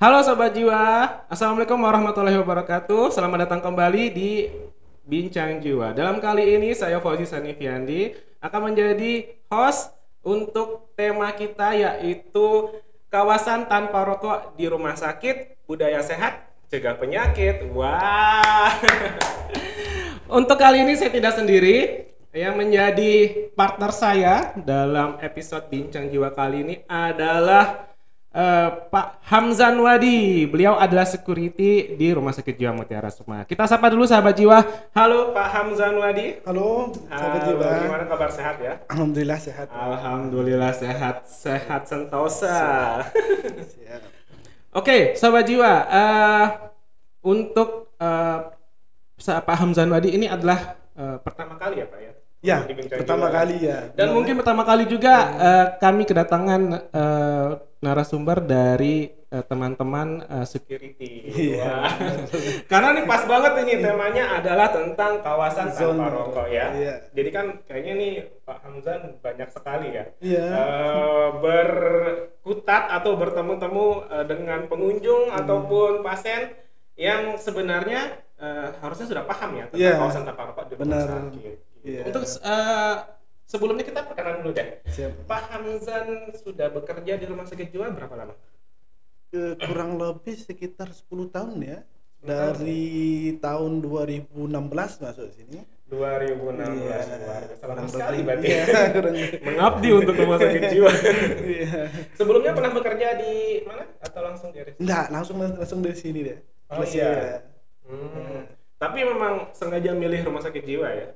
Halo Sobat Jiwa, Assalamualaikum warahmatullahi wabarakatuh. Selamat datang kembali di Bincang Jiwa. Dalam kali ini saya Fauzi Sanifiandi akan menjadi host untuk tema kita, yaitu kawasan tanpa rokok di rumah sakit, budaya sehat, cegah penyakit. Wah. Untuk kali ini saya tidak sendiri. Yang menjadi partner saya dalam episode Bincang Jiwa kali ini adalah Pak Hamzan Wadi. Beliau adalah security di Rumah Sakit Jiwa Mutiara Sukma. Kita sapa dulu sahabat jiwa. Halo Pak Hamzan Wadi. Halo sahabat jiwa. Gimana kabar, sehat ya? Alhamdulillah sehat. Alhamdulillah sehat. Sehat sentosa. Siap. Oke, sahabat jiwa. Untuk Pak Hamzan Wadi ini adalah pertama kali ya Pak ya? Ya, pertama kali ya. Dan mungkin pertama kali juga kami kedatangan narasumber dari teman-teman security. Iya. Karena nih pas banget ini temanya adalah tentang kawasan tanpa Zona rokok ya. Iya. Jadi kan kayaknya nih Pak Hamzan banyak sekali ya. Iya. Berkutat atau bertemu-temu dengan pengunjung ataupun pasien yang sebenarnya harusnya sudah paham ya tentang kawasan tanpa rokok di rumah sakit. Yeah. Untuk sebelumnya kita perkenalan dulu deh. Siap. Pak Hamzan sudah bekerja di Rumah Sakit Jiwa berapa lama? Kurang lebih sekitar 10 tahun ya. Dari tahun 2016 masuk sini. 2016. Iya. Lama sekali berarti. Iya, Mengabdi untuk Rumah Sakit Jiwa. Iya. Sebelumnya pernah bekerja di mana atau langsung di RSUD? Enggak, langsung dari sini deh. Oh iya. Tapi memang sengaja milih Rumah Sakit Jiwa ya?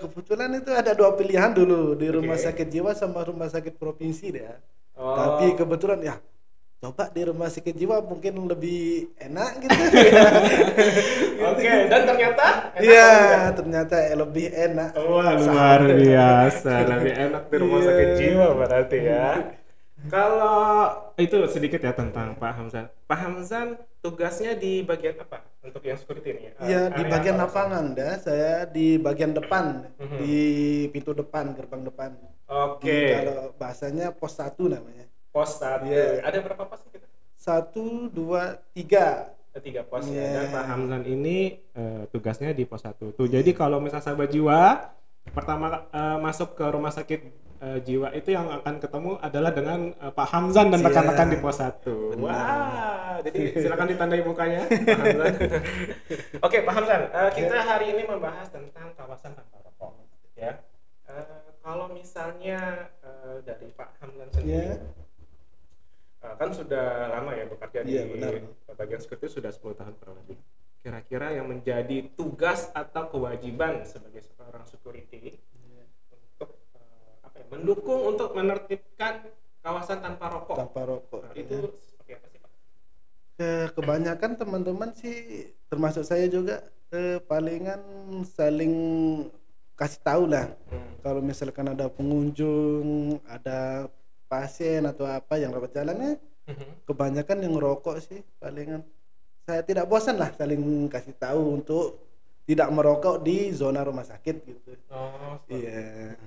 Kebetulan itu ada dua pilihan dulu di Rumah Sakit Jiwa sama Rumah Sakit Provinsi deh. Tapi kebetulan ya coba di Rumah Sakit Jiwa mungkin lebih enak gitu. Oke, dan ternyata iya, ternyata lebih enak. Wah, luar biasa. Lebih enak di Rumah Sakit Jiwa berarti ya. Kalau itu sedikit ya tentang Pak Hamzan. Pak Hamzan tugasnya di bagian apa untuk yang security ini? Iya, di bagian lapangan dah. Saya di bagian depan, di pintu depan, gerbang depan. Oke. Kalau bahasanya pos 1 namanya. Pos 1. Iya. Ada berapa pos kita? 1, 2, 3. 3 pos ya. Iya. Dan Pak Hamzan ini tugasnya di pos 1. Tuh, jadi kalau misalnya sahabat jiwa pertama masuk ke rumah sakit jiwa itu yang akan ketemu adalah dengan Pak Hamzan dan rekan-rekan di pos 1. Wah, jadi silakan ditandai mukanya Pak Hamzan. Oke, Pak Hamzan, kita hari ini membahas tentang kawasan tanpa rokok ya. Kalau misalnya dari Pak Hamzan sendiri kan sudah lama ya bekerja di bagian security, sudah 10 tahun kurang lebih. Kira-kira yang menjadi tugas atau kewajiban sebagai seorang security untuk mendukung untuk menertibkan kawasan tanpa rokok. Itu seperti apa sih Pak? Kebanyakan teman-teman sih termasuk saya juga palingan saling kasih tahu lah. Kalau misalkan ada pengunjung, ada pasien atau apa yang lewat jalannya, kebanyakan yang ngerokok sih palingan. Saya tidak bosan lah saling kasih tahu untuk tidak merokok di zona rumah sakit gitu. Iya.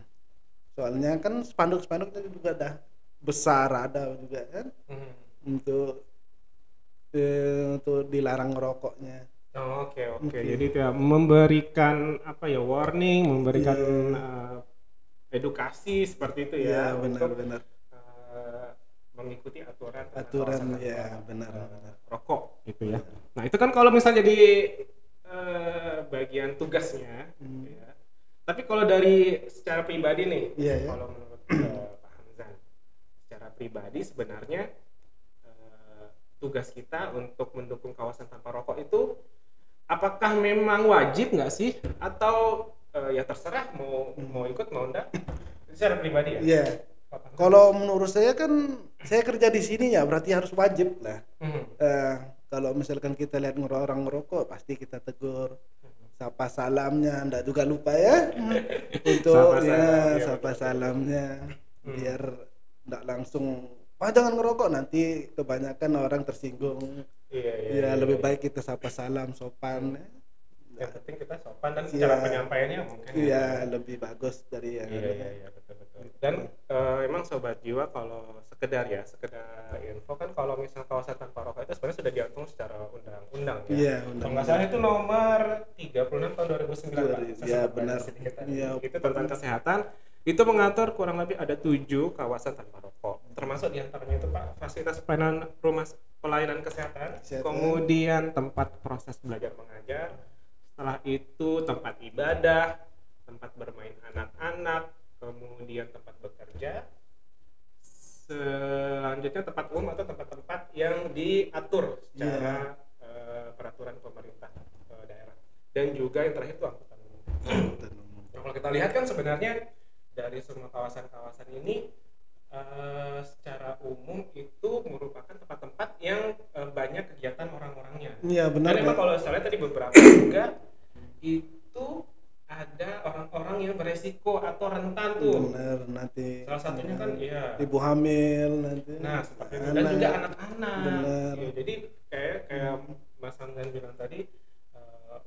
Soalnya kan spanduk-spanduknya juga dah besar ada juga kan. Untuk dilarang ngerokoknya. Oke. Jadi itu ya memberikan warning, memberikan edukasi seperti itu ya. Benar. Mengikuti aturan ya benar. Rokok gitu ya. Nah itu kan kalau misalnya jadi bagian tugasnya ya. Tapi kalau dari secara pribadi nih, kalau menurut Pak Hamzan secara pribadi sebenarnya tugas kita untuk mendukung kawasan tanpa rokok itu apakah memang wajib nggak sih atau ya terserah mau ikut mau enggak secara pribadi ya? Iya. Kalau menurut saya kan saya kerja di sini ya berarti harus wajib lah. Kalau misalkan kita lihat orang ngerokok pasti kita tegur, sapa salamnya, ndak juga lupa ya untuk sapa salamnya biar ndak langsung jangan ngerokok, nanti kebanyakan orang tersinggung. Iya, lebih baik kita sapa salam sopan. Yang penting kita sopan dan cara penyampaiannya mungkin lebih bagus dari yang betul. Dan emang sobat jiwa kalau sekedar info kan, kalau misal kawasan tanpa rokok itu sebenarnya sudah diatur secara undang-undang ya. Iya, Kalau nggak salah itu nomor 36 tahun 2009 Pak. Saya Iya, sempat benar. baca sedikit tadi. Iya. Itu tentang kesehatan. Itu mengatur kurang lebih ada 7 kawasan tanpa rokok. Termasuk diantaranya itu Pak, fasilitas pelayanan kesehatan, kemudian tempat proses belajar mengajar, setelah itu tempat ibadah, tempat bermain anak-anak, kemudian tempat bekerja, selanjutnya tempat umum atau tempat-tempat yang diatur secara peraturan pemerintah daerah, dan juga yang terakhir itu angkutan umum. Nah, kalau kita lihat kan sebenarnya dari semua kawasan-kawasan ini secara umum itu merupakan tempat-tempat yang banyak kegiatan orang-orangnya. Iya, benar. Dan memang kalau saya lihat tadi beberapa juga itu ada orang-orang yang beresiko atau rentan tuh. Benar, nanti Salah satunya kan ibu hamil nanti. Nah, seperti itu. Dan juga anak-anak. Benar. Ya, jadi kayak Mas Hamdan bilang tadi,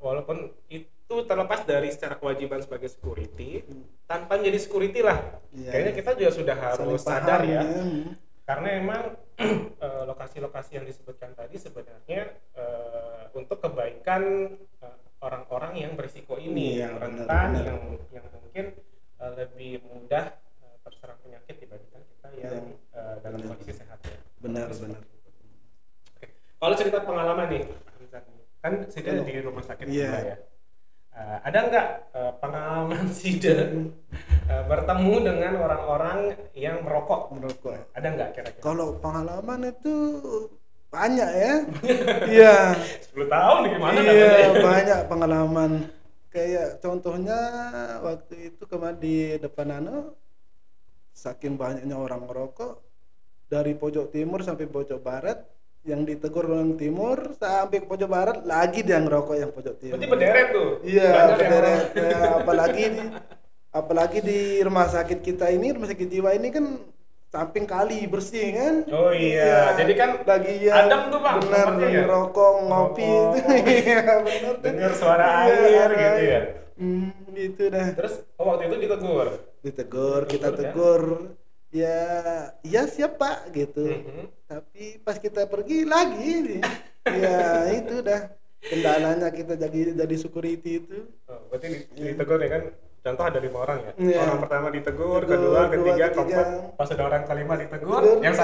walaupun itu terlepas dari secara kewajiban sebagai security, tanpa jadi security lah, kayaknya kita juga sudah harus sadar ya. Karena emang lokasi-lokasi yang disebutkan tadi sebenarnya untuk kebaikan orang-orang yang berisiko ini, yang rentan, yang mungkin lebih mudah terserang penyakit dibandingkan kita yang dalam kondisi sehat ya. Benar. Oke. Kalau cerita pengalaman nih, kan Sida di rumah sakit juga ya. Ada nggak pengalaman Sida bertemu dengan orang-orang yang merokok? Ada nggak kira-kira? Kalau pengalaman itu banyak ya. Iya. 10 tahun gimana? Iya, banyak pengalaman. Kayak contohnya waktu itu kemarin di depan saking banyaknya orang merokok, dari pojok timur sampai pojok barat, yang ditegur orang timur sampai pojok barat lagi dia ngerokok yang pojok timur. Berarti berderet tuh. Iya, berderet. Apalagi di rumah sakit kita ini, rumah sakit jiwa ini kan samping kali bersih kan. Oh iya. Jadi kan lagi adem tuh Pak. Benar, ngerokok, ngopi itu. Iya, benar. Dengar suara air gitu ya. Gitu dah. Terus waktu itu ditegur. Kita tegur. Ya siap Pak gitu. Tapi pas kita pergi lagi ya itu dah kendalanya kita jadi security itu. Berarti ditegur ya kan, contoh ada 5 orang ya. Orang pertama ditegur, kedua, ketiga, keempat, pas ada orang kelima ditegur, yang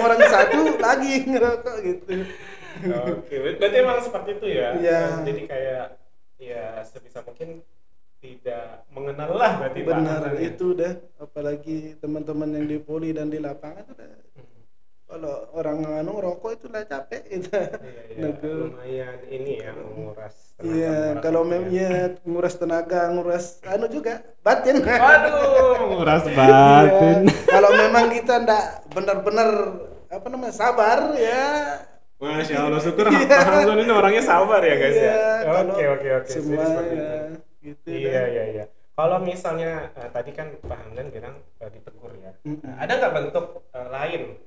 orang satu lagi ngerokok gitu. Oke, berarti emang seperti itu ya. Jadi kayak ya sebisa mungkin tidak mengenal lah berarti. Benar itu dah, apalagi teman-teman yang di poli dan di lapangan itu dah. Kalau orang ngerokok itu lah capek itu. Iya, lumayan ini ya, menguras tenaga. Iya, kalau menguras tenaga, nguras juga batin. Waduh, menguras batin. Kalau memang kita ndak benar-benar sabar ya. Masya Allah, syukur Pak Hamdan ini orangnya sabar ya guys ya. Oke. Semua gitu. Iya. Kalau misalnya tadi kan Pak Hamdan bilang ditegur ya. Ada nggak bentuk lain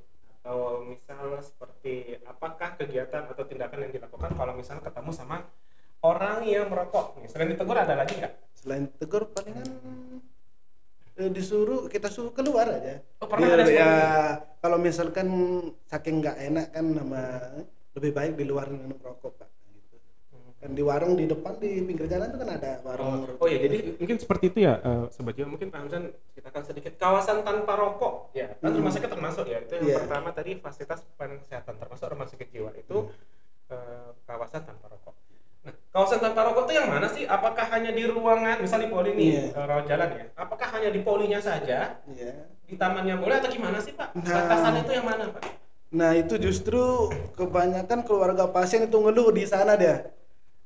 atau misal seperti apakah kegiatan atau tindakan yang dilakukan kalau misalnya ketemu sama orang yang merokok? Selain ditegur ada lagi nggak? Selain ditegur palingan kita suruh keluar aja. Oh, pernah ada ya kalau misalkan saking nggak enak kan lebih baik di luar merokok Pak. Kan di warung di depan di pinggir jalan itu kan ada warung. Oh ya, jadi mungkin seperti itu ya Sobat Jiwa. Mungkin Pak Hamdan ceritakan sedikit kawasan tanpa rokok ya. Kan rumah sakit termasuk ya. Itu yang pertama tadi fasilitas pelayanan kesehatan termasuk rumah sakit jiwa itu kawasan tanpa rokok. Nah, kawasan tanpa rokok itu yang mana sih? Apakah hanya di ruangan, misal di poli nih, rawat jalan ya? Apakah hanya di polinya saja? Di tamannya boleh atau gimana sih Pak? Batasan itu yang mana Pak? Nah itu justru kebanyakan keluarga pasien itu ngeluh di sana dia.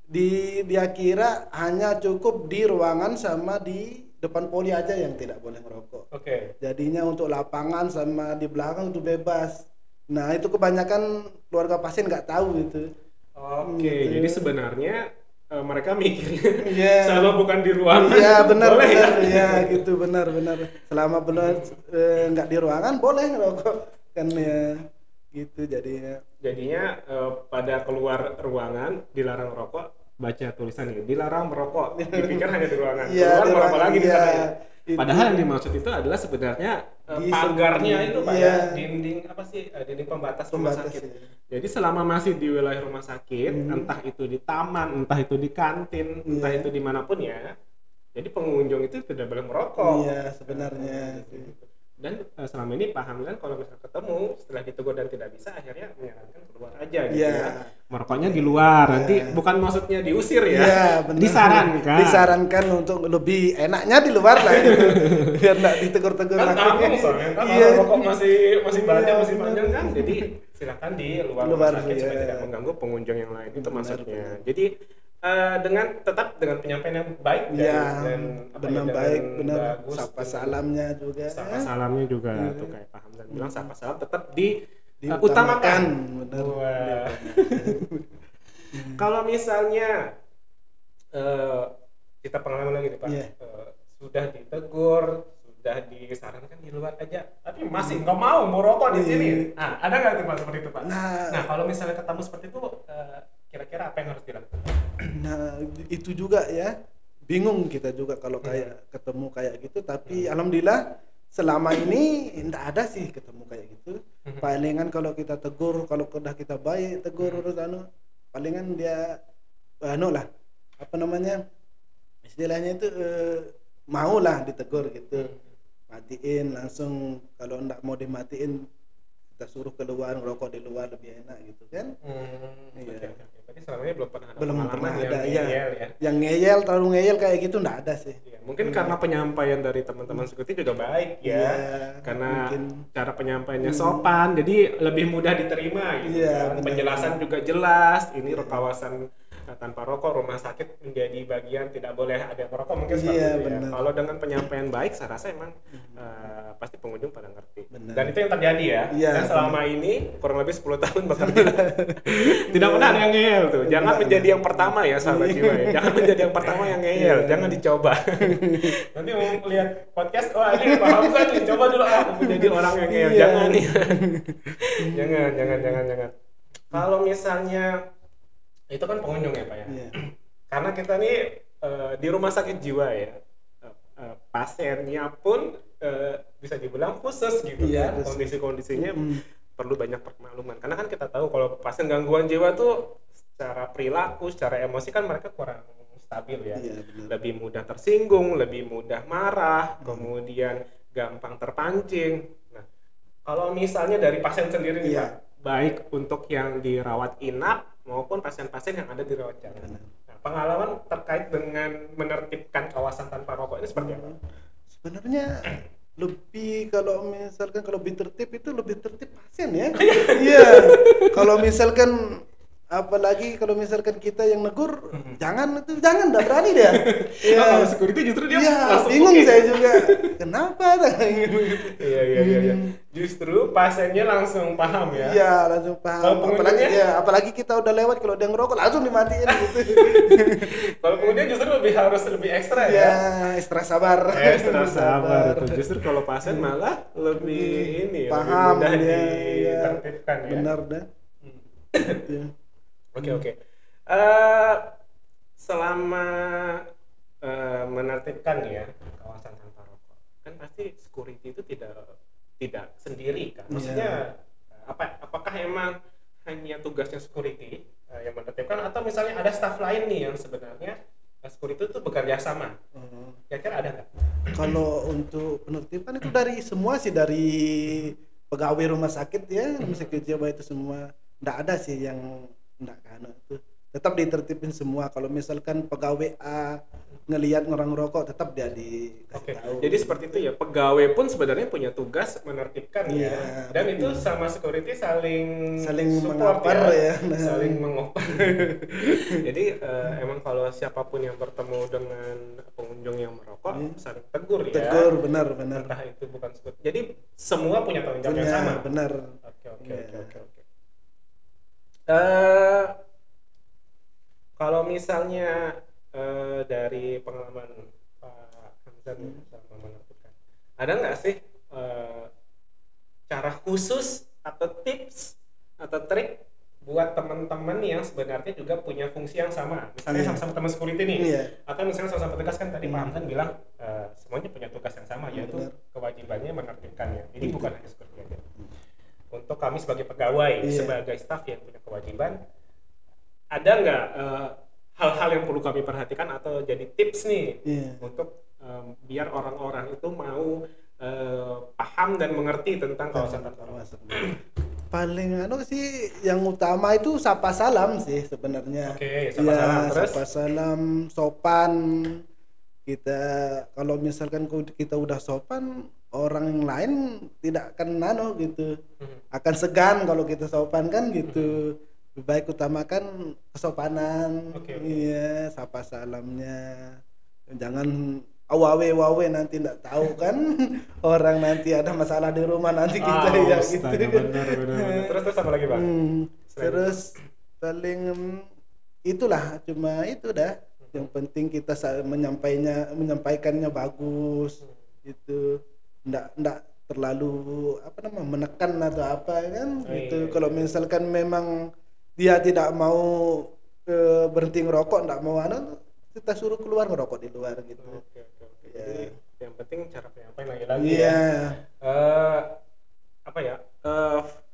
Dia kira hanya cukup di ruangan sama di depan poli aja yang tidak boleh merokok. Oke. Jadinya untuk lapangan sama di belakang itu bebas. Nah itu kebanyakan keluarga pasien nggak tahu itu. Oke. Jadi sebenarnya mereka mikirnya selama bukan di ruangan. Iya benar. Ya? Gitu benar. Selama benar nggak di ruangan boleh ngerokok kan ya. Gitu jadinya pada keluar ruangan dilarang rokok, baca tulisan ini dilarang merokok, dipikir hanya di ruangan, Iya, keluar di merokok ruangan, lagi di iya. sana ya. Itu. Padahal yang dimaksud itu adalah sebenarnya Di pagarnya sembunyi, itu Pak iya. ya, dinding apa sih, dinding pembatas rumah Pembatas, sakit. ya. Jadi selama masih di wilayah rumah sakit, entah itu di taman, entah itu di kantin, entah Iya. itu dimanapun ya, jadi pengunjung itu tidak boleh merokok. Iya, sebenarnya. Dan selama ini Pak Hamzan kalau misalnya ketemu setelah ditegur dan tidak bisa, akhirnya menyarankan keluar aja gitu Iya. ya. Merokoknya di luar, Iya. nanti bukan maksudnya diusir ya. Iya, benar. Disarankan. Disarankan untuk lebih enaknya di luar lah gitu. Biar enggak ditegur-tegur Kan lagi. tanggung soalnya kan Iya. kalau rokok masih banyak, Iya, masih benar. panjang kan. Jadi silakan di luar Luar, rumah sakit supaya iya. tidak mengganggu pengunjung yang lain. Itu Benar, maksudnya. benar. Jadi tetap dengan penyampaian yang baik Iya, dan benar dan baik, benar. bagus, Sapa dan salamnya juga. sapa salamnya juga tuh kayak Pak Hamzan bilang, sapa salam tetap utamakan. Diutamakan, benar. Wah. Kalau misalnya kita pengalaman lagi nih Pak, Iya. sudah ditegur, sudah disarankan di luar aja, tapi masih nggak mau merokok di sini. Nah, ada nggak tuh Pak seperti itu Pak? Nah, kalau misalnya ketemu seperti itu, kira-kira apa yang harus dilakukan? Nah, itu juga ya. Bingung kita juga kalau kayak ketemu kayak gitu, tapi alhamdulillah selama ini enggak ada sih ketemu kayak gitu. Palingan kalau kita tegur, kalau udah kita baik tegur terus palingan dia lah apa namanya? Istilahnya itu mau lah ditegur gitu. Matiin langsung, kalau enggak mau dimatiin kita suruh keluar ngerokok di luar lebih enak gitu kan. Iya. Oke. Berarti selama ini belum pernah ada Belum pengalaman pernah yang ada ngeyel ya. ya. Yang ngeyel terlalu ngeyel kayak gitu enggak ada sih. Iya, mungkin karena penyampaian dari teman-teman security juga baik ya. Iya, Karena mungkin. cara penyampaiannya sopan, jadi lebih mudah diterima gitu Iya, kan. benar. Penjelasan juga jelas, ini kawasan tanpa rokok, rumah sakit menjadi bagian tidak boleh ada yang merokok, mungkin seperti Iya, itu ya. benar. Kalau dengan penyampaian baik, saya rasa emang pasti pengunjung pada ngerti. Benar. Dan itu yang terjadi ya. Iya, Dan selama ini kurang lebih 10 tahun bekerja. Tidak pernah ada yang ngeyel tuh. Jangan Tidak menjadi ada. yang pertama ya sahabat jiwa ya. Jangan menjadi yang pertama yang ngeyel. Jangan dicoba. Nanti mau lihat podcast, wah ini Pak Hamzan nih, coba dulu menjadi orang yang ngeyel. Iya. Jangan nih. jangan. Kalau misalnya itu kan pengunjung ya Pak ya. Iya. Karena kita nih di rumah sakit jiwa ya. Pasiennya pun bisa dibilang khusus gitu Iya, kan. khusus. Kondisi-kondisinya perlu banyak permakluman. Karena kan kita tahu kalau pasien gangguan jiwa tuh secara perilaku, secara emosi kan mereka kurang stabil ya. Iya, benar. Lebih mudah tersinggung, lebih mudah marah, kemudian gampang terpancing. Nah, kalau misalnya dari pasien sendiri nih Iya. Pak, baik untuk yang dirawat inap maupun pasien-pasien yang ada di rawat jalan. Nah, pengalaman terkait dengan menertibkan kawasan tanpa rokok ini seperti apa? Sebenarnya lebih kalau misalkan kalau lebih tertib itu lebih tertib pasien ya. Iya. Kalau misalkan apalagi kalau misalkan kita yang negur, jangan enggak berani dia. Iya. Kalau security justru dia Iya, langsung bingung oke. saya juga. Kenapa? Iya. Justru pasiennya langsung paham ya. Iya, langsung Kalau paham. Apalagi pengunjungnya? apalagi kita udah lewat kalau dia ngerokok langsung dimatiin gitu. Kalau pengunjung justru harus lebih ekstra Iya, ya. ekstra sabar. Ekstra sabar tuh. Justru kalau pasien malah lebih ini Paham lebih mudah dia, ditertibkan ya. Benar dah. Iya. Oke. Selama menertibkan ya kawasan tanpa rokok, kan pasti security itu tidak sendiri kan. Maksudnya apakah emang hanya tugasnya security yang menertibkan atau misalnya ada staff lain nih yang sebenarnya security itu bekerja sama? Kira-kira ada nggak? Kalau untuk penertiban itu dari semua sih, dari pegawai rumah sakit ya, rumah sakit jiwa itu semua. Nggak ada sih yang nggak kan itu. Tetap ditertibin semua. Kalau misalkan pegawai A ngelihat orang rokok, tetap dia dikasih Oke, tahu. jadi seperti itu ya. Pegawai pun sebenarnya punya tugas menertibkan Iya, ya. Dan itu sama security saling support mengapar ya. Saling mengoper. Jadi emang kalau siapapun yang bertemu dengan pengunjung yang merokok saling tegur ya. Tegur, benar. Entah itu bukan security. Jadi semua punya tanggung jawab yang sama. Benar. Oke. Iya. Kalau misalnya dari pengalaman Pak Hamzan sama menertibkan, ada nggak sih cara khusus atau tips atau trik buat teman-teman yang sebenarnya juga punya fungsi yang sama. Misalnya sama-sama teman security nih, atau misalnya sama-sama petugas kan tadi Pak Hamzan bilang semuanya punya tugas yang sama, yaitu kewajibannya menertibkannya. Jadi bukan hanya security aja. Untuk kami sebagai pegawai, sebagai staf yang punya kewajiban, ada nggak hal-hal yang perlu kami perhatikan atau jadi tips nih untuk biar orang-orang itu mau paham dan mengerti tentang kawasan tanpa rokok? Paling sih yang utama itu sapa salam sih sebenarnya. Oke, sapa salam. Terus sapa salam, sopan. Kita kalau misalkan kita udah sopan, orang yang lain tidak akan gitu. Akan segan kalau kita sopan kan gitu. Lebih baik utamakan kesopanan. Iya, sapa salamnya. Jangan wawe nanti enggak tahu kan orang nanti ada masalah di rumah nanti kita gitu. Benar. Terus apa lagi, Bang? Terus paling itulah, cuma itu dah. Yang penting kita menyampaikannya bagus. Itu enggak terlalu menekan atau apa kan gitu. Kalau misalkan memang dia tidak mau berhenti ngerokok, enggak mau kita suruh keluar ngerokok di luar gitu. Jadi yang penting cara penyampaian lagi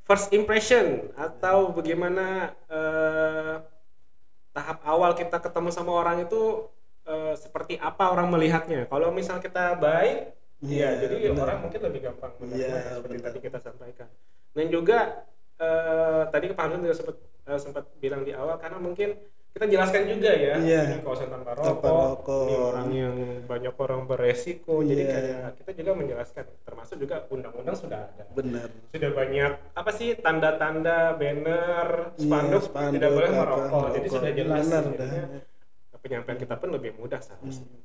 first impression atau bagaimana tahap awal kita ketemu sama orang itu seperti apa orang melihatnya. Kalau misal kita baik, jadi benar. Orang mungkin lebih gampang menerima seperti tadi kita sampaikan. Dan juga tadi Pak Hamzan juga sempat bilang di awal, karena mungkin kita jelaskan juga ini kawasan tanpa rokok, ini orang yang banyak orang beresiko, jadi kayak kita juga menjelaskan, termasuk juga undang-undang sudah ada. Benar. Sudah banyak tanda-tanda, banner, spanduk tidak boleh merokok, jadi sudah jelas. Penyampaian kita pun lebih mudah seharusnya.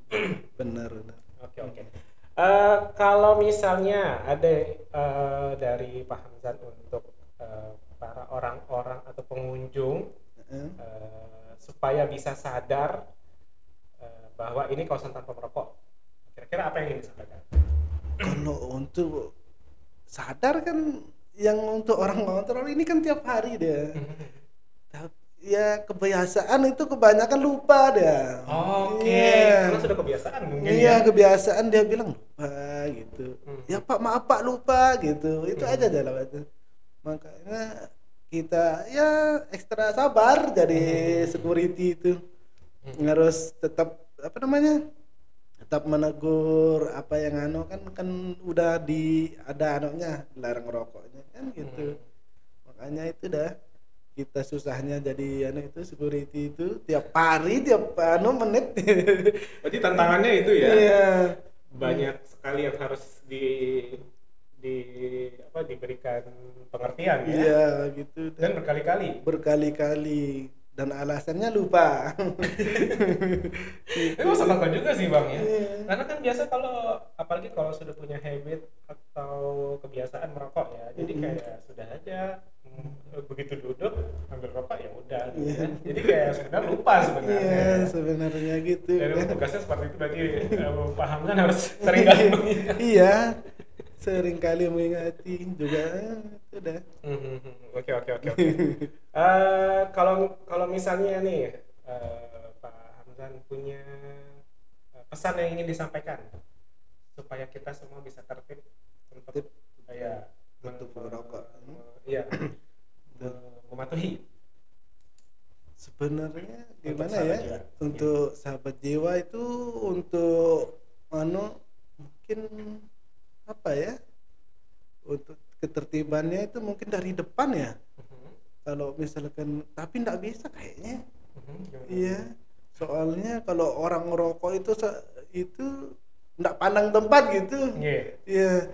Benar. Oke. Kalau misalnya ada dari Pak Hamzan untuk para orang-orang atau pengunjung supaya bisa sadar bahwa ini kawasan tanpa merokok, kira-kira apa yang ingin disampaikan? Kalau untuk sadar kan, yang untuk orang ngontrol ini kan tiap hari dia. Ya kebiasaan itu kebanyakan lupa dia. Karena sudah kebiasaan mungkin. Kebiasaan dia bilang lupa gitu. Ya Pak, maaf Pak, lupa gitu. Itu aja dalam itu. Makanya kita ekstra sabar jadi security itu. Harus tetap tetap menegur apa yang kan udah ada larang rokoknya kan gitu. Makanya itu dah kita susahnya jadi itu security itu tiap hari tiap menit. Berarti tantangannya itu ya. Iya. Banyak sekali yang harus diberikan pengertian ya. Iya gitu. Dan berkali-kali. Dan alasannya lupa. Itu masuk akal juga sih Bang ya. Karena kan biasa apalagi kalau sudah punya habit atau kebiasaan merokok ya. Jadi kayak sudah aja begitu duduk ambil rokok ya udah gitu kan. Jadi kayak sebenarnya lupa sebenarnya. Iya, sebenarnya gitu. Dan tugasnya seperti itu, berarti Pak Hamzan harus sering kali mengingat. Iya. Sering kali mengingati juga sudah. Oke. Kalau misalnya nih Pak Hamzan punya pesan yang ingin disampaikan supaya kita semua bisa tertib untuk merokok. Mematuhi. Sebenarnya gimana ya? Untuk sahabat jiwa itu untuk mungkin untuk ketertibannya itu mungkin dari depan ya. Kalau misalkan, tapi enggak bisa kayaknya. Iya. Soalnya kalau orang ngerokok itu enggak pandang tempat gitu. Iya.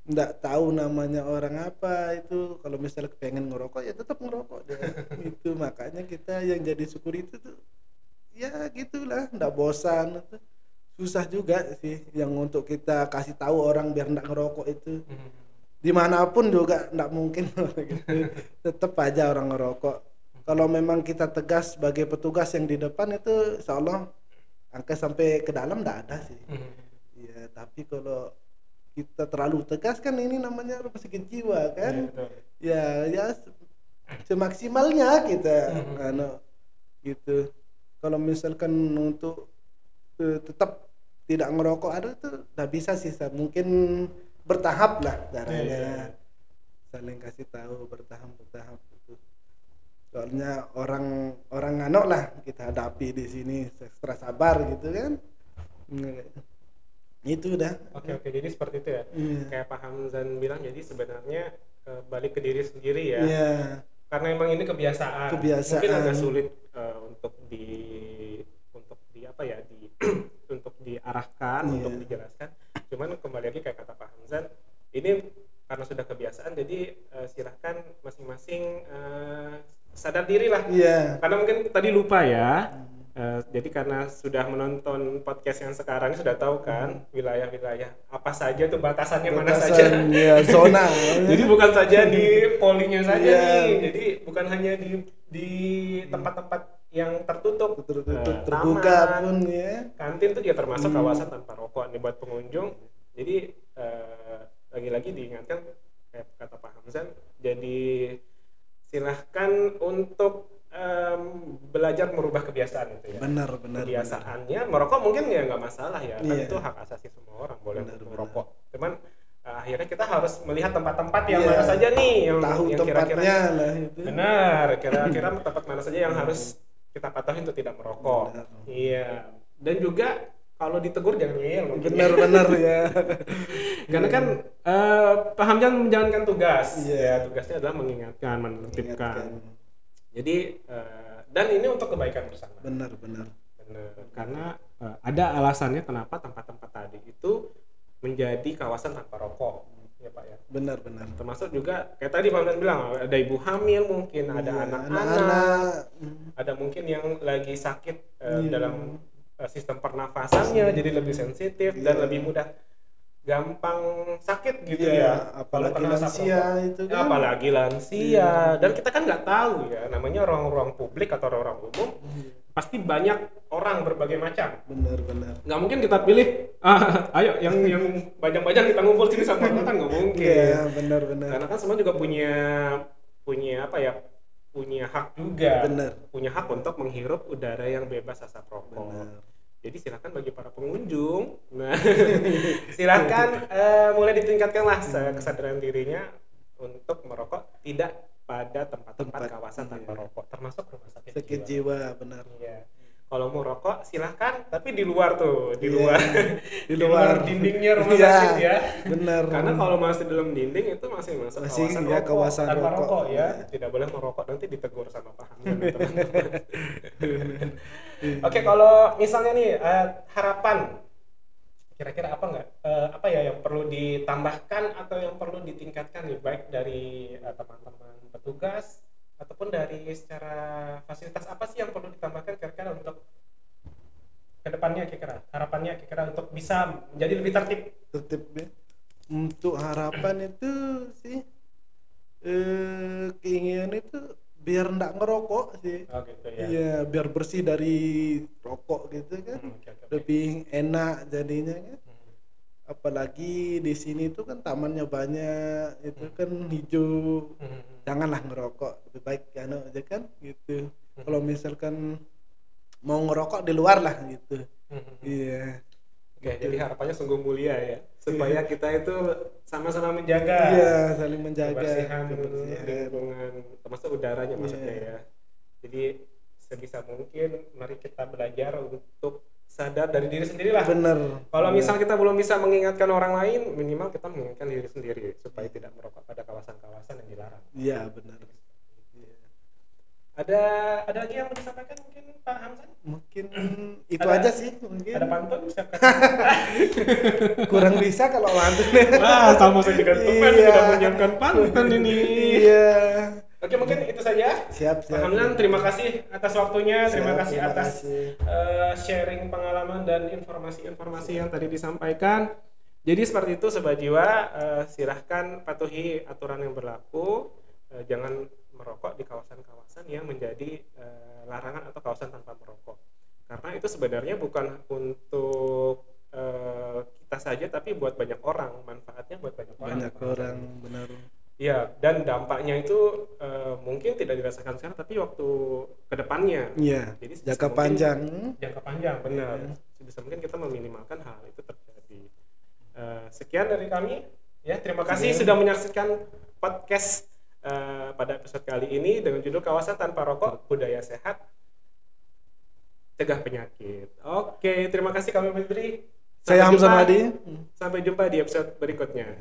Enggak tahu namanya orang apa itu. Kalau misalnya pengen ngerokok ya tetap ngerokok deh. Itu makanya kita yang jadi security itu tuh ya gitulah, enggak bosan. Susah juga sih yang untuk kita kasih tahu orang biar enggak ngerokok itu. Dimanapun juga enggak mungkin gitu. Tetap aja orang ngerokok. Kalau memang kita tegas sebagai petugas yang di depan itu insyaallah angka sampai ke dalam enggak ada sih. Iya, tapi kalau kita terlalu tegas kan ini namanya rumah sakit jiwa kan. Ya semaksimalnya kita gitu. Kalau misalkan untuk tetap tidak ngerokok ada tuh nggak bisa sih, mungkin bertahap lah caranya. Saling kasih tahu bertahap gitu. Soalnya orang lah kita hadapi di sini, ekstra sabar gitu kan. Itu udah. Oke, jadi seperti itu ya. Kayak Pak Hamzan bilang, jadi sebenarnya balik ke diri sendiri ya. Karena emang ini kebiasaan. Mungkin agak sulit untuk untuk diarahkan, untuk dijelaskan. Cuman kembali lagi kayak kata Pak Hamzan, ini karena sudah kebiasaan, jadi silahkan masing-masing sadar diri lah. Karena mungkin tadi lupa ya. Jadi karena sudah menonton podcast yang sekarang sudah tahu kan wilayah-wilayah apa saja tuh batasannya mana saja. Zona. Jadi bukan saja di polinya saja nih. Jadi bukan hanya di tempat-tempat yang tertutup, terbuka pun ya. Kantin tuh dia termasuk kawasan tanpa rokok nih buat pengunjung. Jadi lagi-lagi diingatkan kayak kata Pak Hamzan, jadi silahkan untuk belajar merubah kebiasaan itu ya. Benar. Kebiasaannya merokok mungkin ya nggak masalah ya, kan itu hak asasi semua orang boleh merokok. Cuman akhirnya kita harus melihat tempat-tempat yang mana saja nih yang kira-kira lah itu. Benar, kira-kira tempat mana saja yang harus kita patuhi untuk tidak merokok. Iya. Dan juga kalau ditegur jangan ngeyel. Benar ya. Karena kan Pak Hamzan menjalankan tugas. Tugasnya adalah mengingatkan, menertibkan. Jadi dan ini untuk kebaikan bersama. Benar. Karena ada alasannya kenapa tempat-tempat tadi itu menjadi kawasan tanpa rokok, ya Pak ya. Benar. Termasuk juga kayak tadi Pak Hamzan bilang, ada ibu hamil mungkin, ada anak-anak, ada mungkin yang lagi sakit dalam sistem pernafasannya, jadi lebih sensitif dan lebih mudah gampang sakit gitu ya. Apalagi lansia itu kan. Apalagi lansia. Dan kita kan nggak tahu ya, namanya ruang-ruang publik atau ruang umum pasti banyak orang berbagai macam. Benar. Nggak mungkin kita pilih, ayo yang banyak-banyak kita ngumpul sini sama orang, kan nggak mungkin. Iya, benar. Karena kan semua juga punya apa ya? Punya hak juga. Benar. Punya hak untuk menghirup udara yang bebas asap rokok. Benar. Jadi silakan bagi para pengunjung, silakan mulai ditingkatkanlah kesadaran dirinya untuk merokok tidak pada tempat-tempat kawasan tanpa rokok, termasuk rumah sakit jiwa. Benar. Iya. Kalau mau rokok silahkan, tapi di luar di luar dindingnya rumah sakit ya. Benar. Karena kalau masih dalam dinding itu masih masuk kawasan tanpa rokok ya. Tidak boleh merokok, nanti ditegur sama Pak Hamzan. Oke, kalau misalnya nih harapan, kira-kira apa ya yang perlu ditambahkan atau yang perlu ditingkatkan nih, baik dari teman-teman petugas ataupun dari secara fasilitas, apa sih yang perlu ditambahkan kira-kira untuk kedepannya, kira-kira harapannya kira-kira untuk bisa menjadi lebih tertib ya. Untuk harapan itu sih keinginan itu biar nggak ngerokok sih. Gitu ya. Iya, biar bersih dari rokok gitu kan. Lebih enak jadinya kan. Apalagi di sini tuh kan tamannya banyak, itu kan hijau. Janganlah ngerokok, lebih baik aja kan gitu. Kalau misalkan mau ngerokok di luar lah gitu. Iya. Oke, jadi harapannya sungguh mulia ya, supaya kita itu sama-sama menjaga. Iya, saling menjaga kebersihan lingkungan, termasuk udaranya maksudnya ya. Jadi sebisa mungkin mari kita belajar untuk sadar dari diri sendiri lah. Bener. Kalau misal kita belum bisa mengingatkan orang lain, minimal kita mengingatkan diri sendiri supaya tidak merokok pada kawasan-kawasan yang dilarang. Iya, benar. Ada lagi yang mau disampaikan mungkin Pak Hamzan? Mungkin itu aja sih mungkin. Ada pantun siapkan. Kurang bisa kalau pantun. Wah, sama saya juga sudah menyiapkan pantun ini. Iya. Oke, mungkin itu saja. Siap. Pak Hamzan, terima kasih atas waktunya. Terima kasih atas sharing pengalaman dan informasi-informasi yang tadi disampaikan. Jadi seperti itu Sobat Jiwa, silahkan patuhi aturan yang berlaku. Jangan merokok di kawasan-kawasan yang menjadi larangan atau kawasan tanpa merokok. Karena itu sebenarnya bukan untuk kita saja, tapi buat banyak orang. Manfaatnya buat banyak orang. Benar. Ya, dan dampaknya itu mungkin mungkin tidak dirasakan sekarang tapi waktu kedepannya. Iya. Jadi Jangka panjang. Jangka panjang benar. Sebisa mungkin kita meminimalkan hal itu terjadi. Sekian dari kami ya, terima kasih sudah menyaksikan podcast pada episode kali ini dengan judul Kawasan Tanpa Rokok Budaya Sehat Cegah Penyakit. Oke, terima kasih kami Menteri. Saya Hamzah Nadi. Sampai jumpa di episode berikutnya.